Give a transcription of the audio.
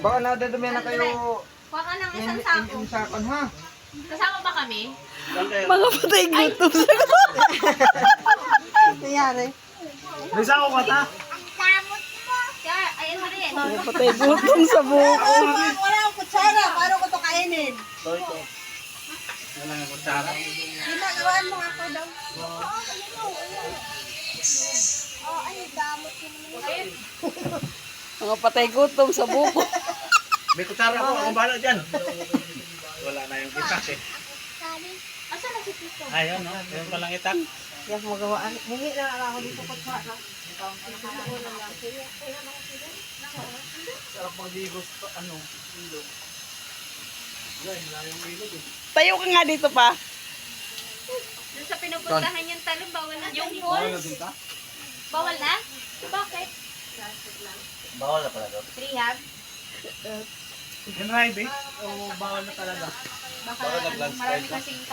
Baka nadadumi na kayo. Kuha ka ng isang sako. Yung sakon ha. Kasama ba kami? Mga patay gutom. Nangyari. May sako ka ta? Kaya, ayan mo rin. Mga patay gutom sa buko. Wala akong kutsara. Paano ko ito kainin? Ito. Wala nga kutsara. Ginagawaan mo ako daw. Oh, ay, damot ko naman. Mga patay gutom sa buko. May kutsara ko. Akong bahala dyan. Wala na yung itak eh. Asan na si Tito? Ayun, no? Ayun palang itak. Hindi ako magawaan. Hingi na lang ako dito kutsara. Sarap magdigos to. Ano? Ilog. Tayo ka nga dito pa. Doon sa pinupuntahan yung talong, bawal na yung falls. Bawal na? Bakit? Bawal na pala doon. Rehab? Yung ride eh. O bawal na talaga. Baka marami kasing